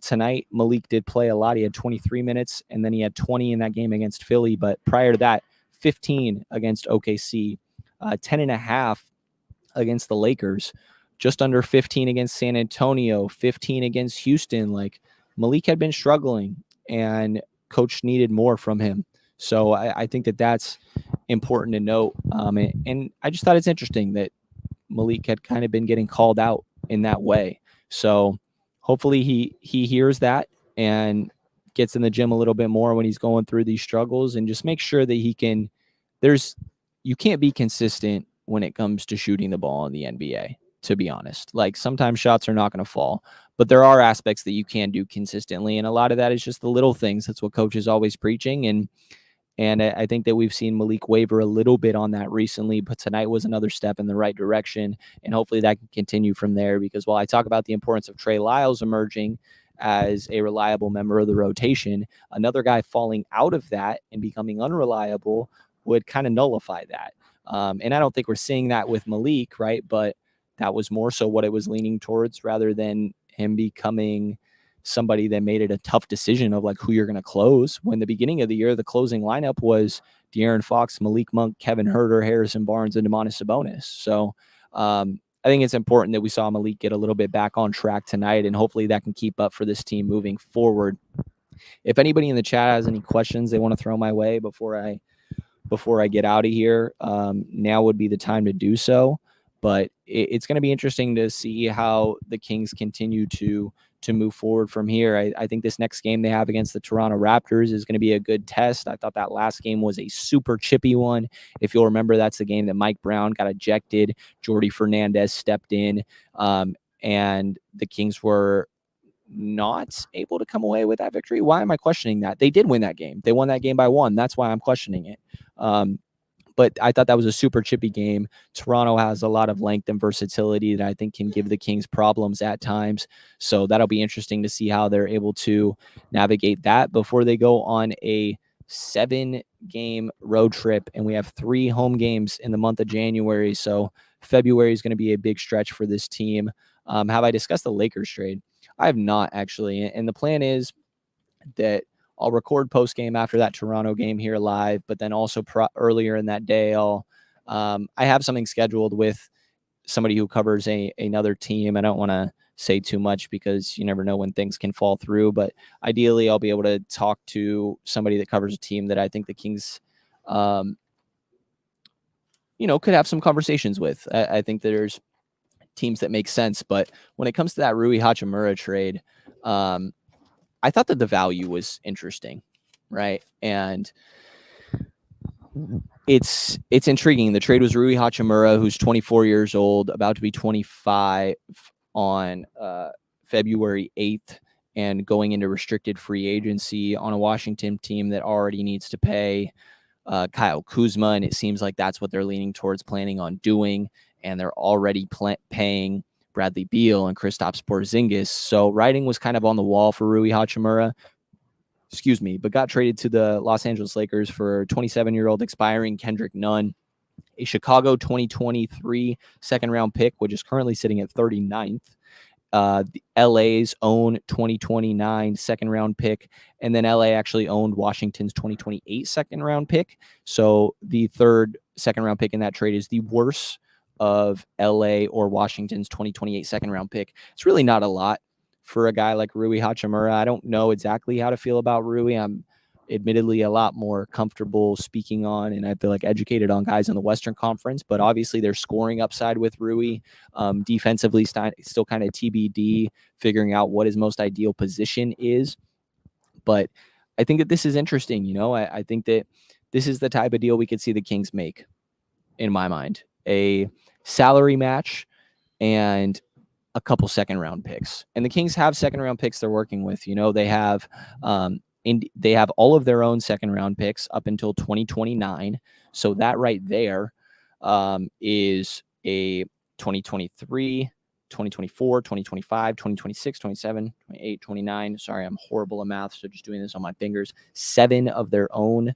tonight, Malik did play a lot. He had 23 minutes, and then he had 20 in that game against Philly. But prior to that, 15 against OKC, 10.5 against the Lakers, just under 15 against San Antonio, 15 against Houston. Like, Malik had been struggling, and coach needed more from him. So I think that that's important to note. And I just thought it's interesting that Malik had kind of been getting called out in that way. So hopefully he hears that and gets in the gym a little bit more when he's going through these struggles, and just make sure that you can't be consistent when it comes to shooting the ball in the NBA, to be honest. Like, sometimes shots are not going to fall, but there are aspects that you can do consistently. And a lot of that is just the little things. That's what coach is always preaching. And I think that we've seen Malik waver a little bit on that recently, but tonight was another step in the right direction. And hopefully that can continue from there, because while I talk about the importance of Trey Lyles emerging as a reliable member of the rotation, another guy falling out of that and becoming unreliable would kind of nullify that. And I don't think we're seeing that with Malik, right? But that was more so what it was leaning towards, rather than him becoming somebody that made it a tough decision of like who you're going to close. When the beginning of the year, the closing lineup was De'Aaron Fox, Malik Monk, Kevin Huerter, Harrison Barnes, and Domantas Sabonis. So I think it's important that we saw Malik get a little bit back on track tonight, and hopefully that can keep up for this team moving forward. If anybody in the chat has any questions they want to throw my way before I get out of here, now would be the time to do so. But it's going to be interesting to see how the Kings continue to move forward from here. I think this next game they have against the Toronto Raptors is going to be a good test. I thought that last game was a super chippy one. If you'll remember, that's the game that Mike Brown got ejected. Jordy Fernandez stepped in, and the Kings were not able to come away with that victory. Why am I questioning that? They did win that game. They won that game by 1. That's why I'm questioning it. But I thought that was a super chippy game. Toronto has a lot of length and versatility that I think can give the Kings problems at times. So that'll be interesting to see how they're able to navigate that before they go on a 7-game road trip. And we have 3 home games in the month of January. So February is going to be a big stretch for this team. Have I discussed the Lakers trade? I have not, actually. And the plan is that I'll record post game after that Toronto game here live, but then also earlier in that day, I have something scheduled with somebody who covers another team. I don't want to say too much because you never know when things can fall through, but ideally I'll be able to talk to somebody that covers a team that I think the Kings, could have some conversations with. I think there's teams that make sense, but when it comes to that Rui Hachimura trade, I thought that the value was interesting, right? And it's intriguing. The trade was Rui Hachimura, who's 24 years old, about to be 25 on February 8th, and going into restricted free agency on a Washington team that already needs to pay Kyle Kuzma, and it seems like that's what they're leaning towards planning on doing, and they're already paying Bradley Beal and Kristaps Porzingis. So writing was kind of on the wall for Rui Hachimura, but got traded to the Los Angeles Lakers for 27-year-old expiring Kendrick Nunn, a Chicago 2023 second-round pick, which is currently sitting at 39th, the LA's own 2029 second-round pick, and then LA actually owned Washington's 2028 second-round pick. So the third second-round pick in that trade is the worst of LA or Washington's 2028 second round pick. It's really not a lot for a guy like Rui Hachimura. I don't know exactly how to feel about Rui. I'm admittedly a lot more comfortable speaking on, and I feel like educated on guys in the Western Conference, but obviously there's scoring upside with Rui. Defensively, still kind of TBD, figuring out what his most ideal position is. But I think that this is interesting. You know, I think that this is the type of deal we could see the Kings make, in my mind. A salary match and a couple second-round picks. And the Kings have second-round picks they're working with. You know, they have they have all of their own second-round picks up until 2029. So that right there is a 2023, 2024, 2025, 2026, 27, 28, 29. Sorry, I'm horrible at math, so just doing this on my fingers. 7 of their own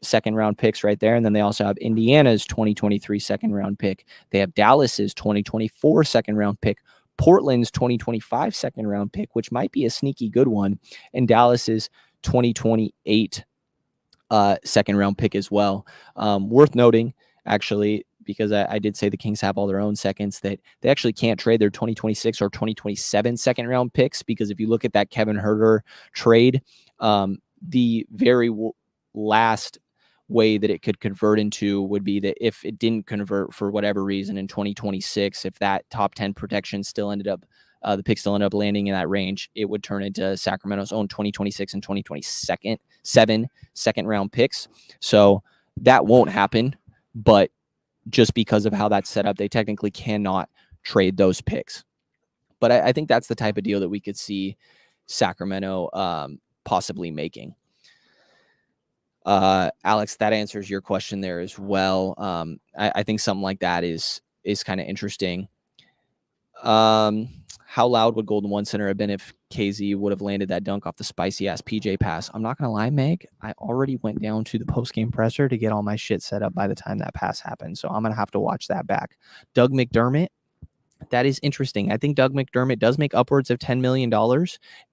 second-round picks right there. And then they also have Indiana's 2023 second-round pick. They have Dallas's 2024 second-round pick, Portland's 2025 second-round pick, which might be a sneaky good one, and Dallas's 2028 second-round pick as well. Worth noting, actually, because I did say the Kings have all their own seconds, that they actually can't trade their 2026 or 2027 second-round picks, because if you look at that Kevin Huerter trade, the very last way that it could convert into would be that if it didn't convert for whatever reason in 2026, if that top 10 protection still ended up, the pick still ended up landing in that range, it would turn into Sacramento's own 2026 and 2027 second-round picks. So that won't happen, but just because of how that's set up, they technically cannot trade those picks. But I think that's the type of deal that we could see Sacramento possibly making. Alex, that answers your question there as well. I think something like that is kind of interesting. How loud would Golden One Center have been if KZ would have landed that dunk off the spicy ass PJ pass? I'm not going to lie, Meg. I already went down to the post-game presser to get all my shit set up by the time that pass happened. So I'm going to have to watch that back. Doug McDermott. That is interesting. I think Doug McDermott does make upwards of $10 million.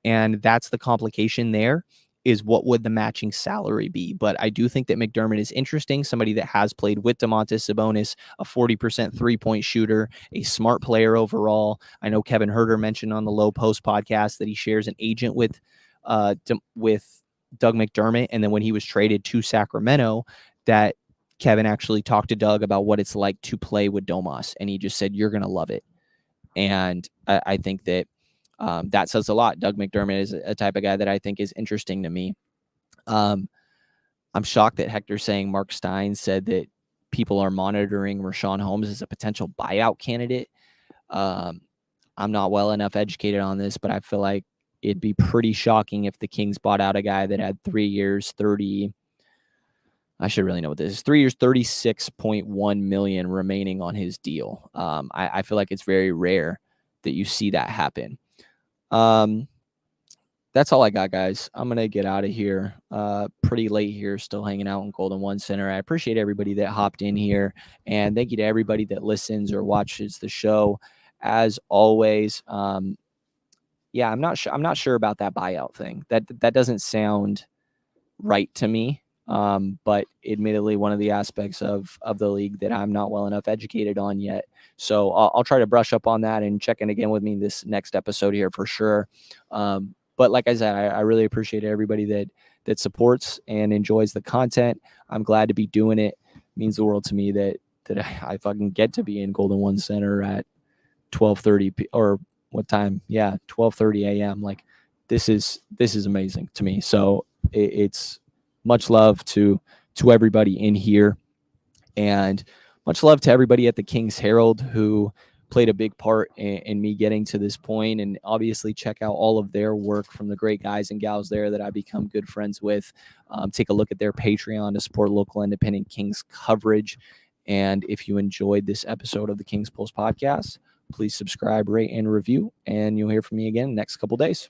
And that's the complication there, is what would the matching salary be? But I do think that McDermott is interesting, somebody that has played with Domantas Sabonis, a 40% three-point shooter, a smart player overall. I know Kevin Huerter mentioned on the Low Post podcast that he shares an agent with Doug McDermott, and then when he was traded to Sacramento, that Kevin actually talked to Doug about what it's like to play with Domas, and he just said, "You're going to love it." And I think that that says a lot. Doug McDermott is a type of guy that I think is interesting to me. I'm shocked that Hector's saying Mark Stein said that people are monitoring Richaun Holmes as a potential buyout candidate. I'm not well enough educated on this, but I feel like it'd be pretty shocking if the Kings bought out a guy that had 3 years, 30. I should really know what this is. 3 years, $36.1 million remaining on his deal. I feel like it's very rare that you see that happen. That's all I got, guys. I'm going to get out of here. Pretty late here, still hanging out in Golden One Center. I appreciate everybody that hopped in here, and thank you to everybody that listens or watches the show. As always, yeah, I'm not sure about that buyout thing. That doesn't sound right to me. But admittedly, one of the aspects of the league that I'm not well enough educated on yet. So I'll try to brush up on that and check in again with me this next episode here for sure. But like I said, I really appreciate everybody that supports and enjoys the content. I'm glad to be doing it. It means the world to me that I fucking get to be in Golden One Center at 12:30 or what time? Yeah, 12:30 a.m. Like this is amazing to me. So it's much love to everybody in here, and much love to everybody at the Kings Herald who played a big part in me getting to this point. And obviously check out all of their work from the great guys and gals there that I become good friends with. Take a look at their Patreon to support local independent Kings coverage. And if you enjoyed this episode of the Kings Pulse podcast, please subscribe, rate, and review, and you'll hear from me again next couple days.